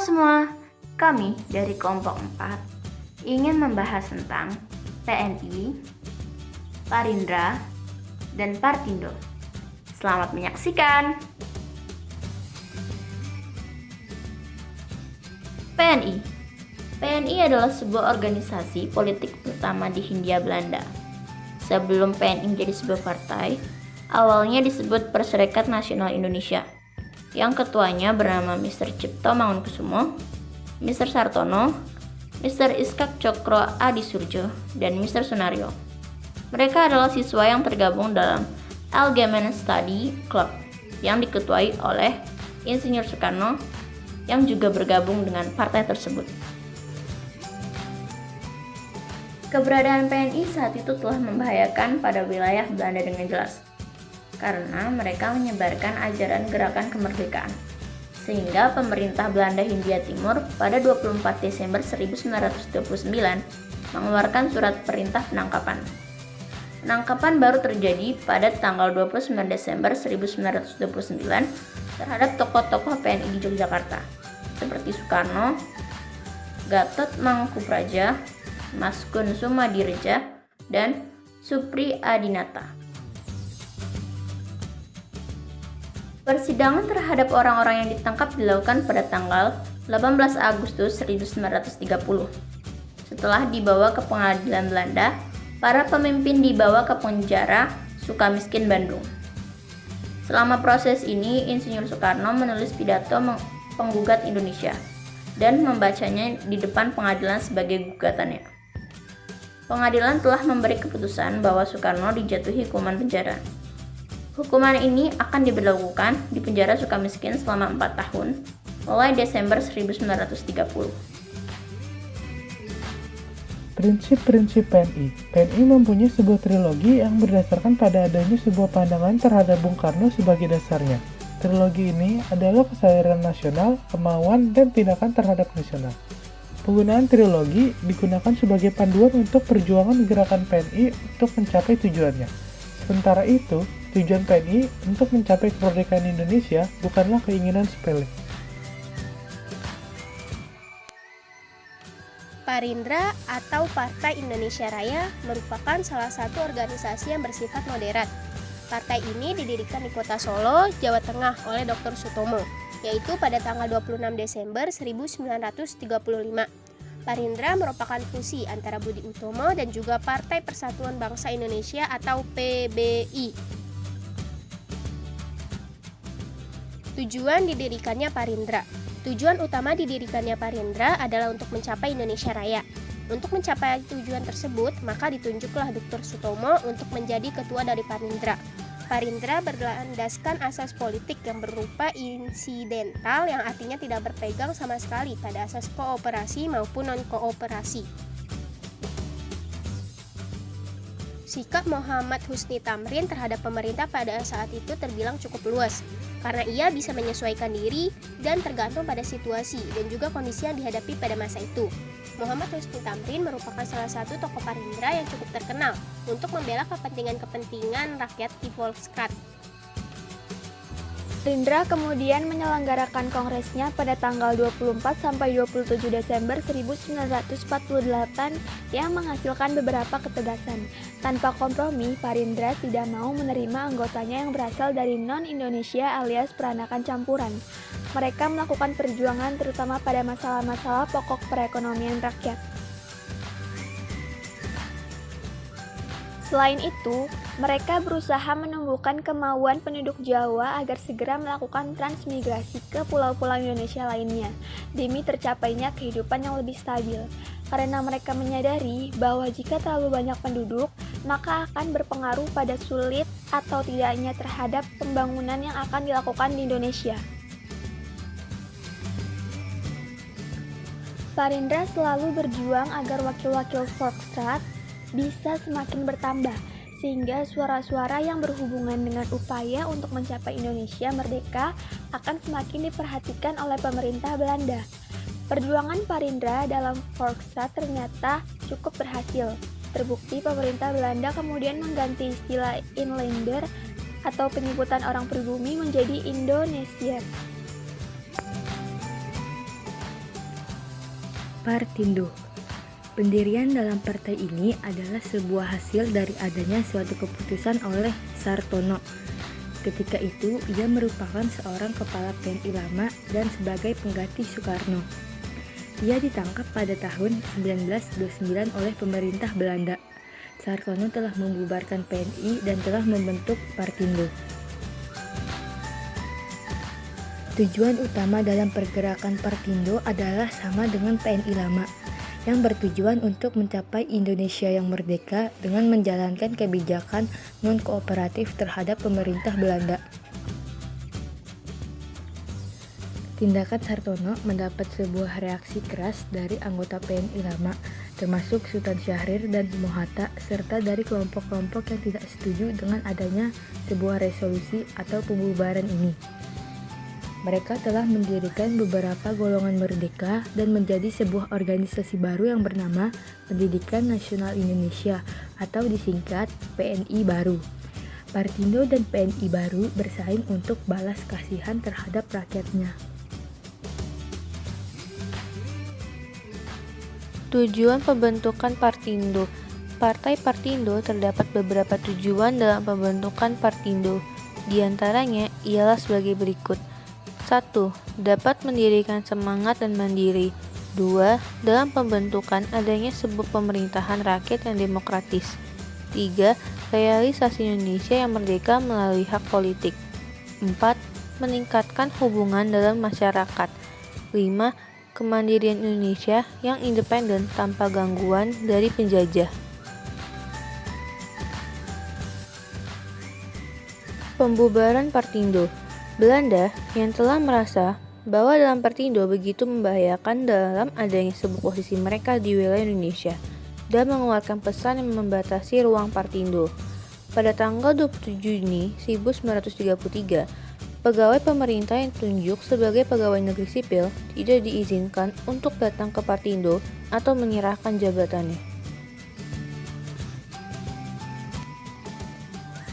semua, kami dari kelompok 4 ingin membahas tentang PNI, Parindra, dan Partindo. Selamat menyaksikan. PNI adalah sebuah organisasi politik pertama di Hindia Belanda. Sebelum PNI menjadi sebuah partai, awalnya disebut Perserikatan Nasional Indonesia, yang ketuanya bernama Mr. Cipto Mangunkusumo, Mr. Sartono, Mr. Iskak Cokro Adisurjo, dan Mr. Sunario. Mereka adalah siswa yang tergabung dalam Algemene Study Club yang diketuai oleh Insinyur Soekarno, yang juga bergabung dengan partai tersebut. Keberadaan PNI saat itu telah membahayakan pada wilayah Belanda dengan jelas, karena mereka menyebarkan ajaran gerakan kemerdekaan, sehingga pemerintah Belanda Hindia Timur pada 24 Desember 1929 mengeluarkan surat perintah penangkapan. Penangkapan baru terjadi pada tanggal 29 Desember 1929 terhadap tokoh-tokoh PNI di Yogyakarta, seperti Soekarno, Gatot Mangkupraja, Mas Gun Sumadirja, dan Supri Adinata. Persidangan terhadap orang-orang yang ditangkap dilakukan pada tanggal 18 Agustus 1930. Setelah dibawa ke pengadilan Belanda, para pemimpin dibawa ke penjara Sukamiskin, Bandung. Selama proses ini, Insinyur Soekarno menulis pidato penggugat Indonesia dan membacanya di depan pengadilan sebagai gugatannya. Pengadilan telah memberi keputusan bahwa Soekarno dijatuhi hukuman penjara. Hukuman ini akan diberlakukan di penjara Sukamiskin selama 4 tahun, mulai Desember 1930. Prinsip-prinsip PNI. PNI mempunyai sebuah trilogi yang berdasarkan pada adanya sebuah pandangan terhadap Bung Karno sebagai dasarnya. Trilogi ini adalah kesadaran nasional, kemauan, dan tindakan terhadap nasional. Penggunaan trilogi digunakan sebagai panduan untuk perjuangan gerakan PNI untuk mencapai tujuannya. Sementara itu, tujuan PNI untuk mencapai kemerdekaan Indonesia bukanlah keinginan sepele. Parindra atau Partai Indonesia Raya merupakan salah satu organisasi yang bersifat moderat. Partai ini didirikan di kota Solo, Jawa Tengah oleh Dr. Sutomo, yaitu pada tanggal 26 Desember 1935. Parindra merupakan fusi antara Budi Utomo dan juga Partai Persatuan Bangsa Indonesia atau PBI. Tujuan didirikannya Parindra. Tujuan utama didirikannya Parindra adalah untuk mencapai Indonesia Raya. Untuk mencapai tujuan tersebut, maka ditunjuklah Dr. Sutomo untuk menjadi ketua dari Parindra. Parindra berlandaskan asas politik yang berupa insidental, yang artinya tidak berpegang sama sekali pada asas kooperasi maupun non-kooperasi. Sikap Muhammad Husni Tamrin terhadap pemerintah pada saat itu terbilang cukup luas, karena ia bisa menyesuaikan diri dan tergantung pada situasi dan juga kondisi yang dihadapi pada masa itu. Muhammad Husni Tamrin merupakan salah satu tokoh Parindra yang cukup terkenal untuk membela kepentingan-kepentingan rakyat di Volkskrant. Parindra kemudian menyelenggarakan kongresnya pada tanggal 24 sampai 27 Desember 1948 yang menghasilkan beberapa ketegasan. Tanpa kompromi, Parindra tidak mau menerima anggotanya yang berasal dari non-Indonesia alias peranakan campuran. Mereka melakukan perjuangan terutama pada masalah-masalah pokok perekonomian rakyat. Selain itu, mereka berusaha menumbuhkan kemauan penduduk Jawa agar segera melakukan transmigrasi ke pulau-pulau Indonesia lainnya, demi tercapainya kehidupan yang lebih stabil. Karena mereka menyadari bahwa jika terlalu banyak penduduk, maka akan berpengaruh pada sulit atau tidaknya terhadap pembangunan yang akan dilakukan di Indonesia. Parindra selalu berjuang agar wakil-wakil Volksraad bisa semakin bertambah, sehingga suara-suara yang berhubungan dengan upaya untuk mencapai Indonesia merdeka akan semakin diperhatikan oleh pemerintah Belanda. Perjuangan Parindra dalam Volksraad ternyata cukup berhasil. Terbukti pemerintah Belanda kemudian mengganti istilah Inlander atau penyebutan orang pribumi menjadi Indonesian. Partindo. Pendirian dalam partai ini adalah sebuah hasil dari adanya suatu keputusan oleh Sartono. Ketika itu, ia merupakan seorang kepala PNI lama dan sebagai pengganti Soekarno. Ia ditangkap pada tahun 1929 oleh pemerintah Belanda. Sartono telah membubarkan PNI dan telah membentuk Partindo. Tujuan utama dalam pergerakan Partindo adalah sama dengan PNI lama, yang bertujuan untuk mencapai Indonesia yang merdeka dengan menjalankan kebijakan non-kooperatif terhadap pemerintah Belanda. Tindakan Sartono mendapat sebuah reaksi keras dari anggota PNI lama, termasuk Sultan Syahrir dan Mohatta, serta dari kelompok-kelompok yang tidak setuju dengan adanya sebuah resolusi atau pembubaran ini. Mereka telah mendirikan beberapa golongan merdeka dan menjadi sebuah organisasi baru yang bernama Pendidikan Nasional Indonesia atau disingkat PNI Baru. Partindo dan PNI Baru bersaing untuk balas kasihan terhadap rakyatnya. Tujuan pembentukan Partindo. Partai Partindo terdapat beberapa tujuan dalam pembentukan Partindo. Di antaranya ialah sebagai berikut. 1. Dapat mendirikan semangat dan mandiri. 2. Dalam pembentukan adanya sebuah pemerintahan rakyat yang demokratis. 3. Realisasi Indonesia yang merdeka melalui hak politik. 4. Meningkatkan hubungan dalam masyarakat. 5. Kemandirian Indonesia yang independen tanpa gangguan dari penjajah. Pembubaran Partindo. Belanda yang telah merasa bahwa dalam Partindo begitu membahayakan dalam adanya sebuah posisi mereka di wilayah Indonesia dan mengeluarkan pesan yang membatasi ruang Partindo. Pada tanggal 27 Juni 1933, pegawai pemerintah yang ditunjuk sebagai pegawai negeri sipil tidak diizinkan untuk datang ke Partindo atau menyerahkan jabatannya.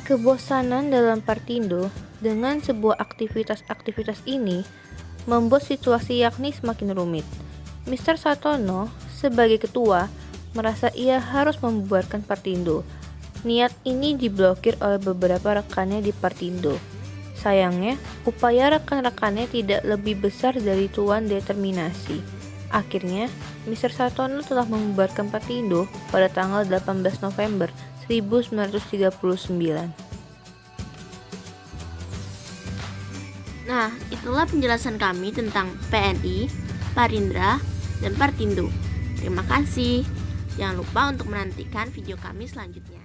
Kebosanan dalam Partindo dengan sebuah aktivitas ini membuat situasi yakni semakin rumit. Mr. Sartono sebagai ketua merasa ia harus membubarkan Partindo. Niat ini diblokir oleh beberapa rekannya di Partindo. Sayangnya, upaya rekan-rekannya tidak lebih besar dari tuan determinasi. Akhirnya, Mr. Sartono telah membubarkan Partindo pada tanggal 18 November 1939. Nah, itulah penjelasan kami tentang PNI, Parindra, dan Partindo. Terima kasih. Jangan lupa untuk menantikan video kami selanjutnya.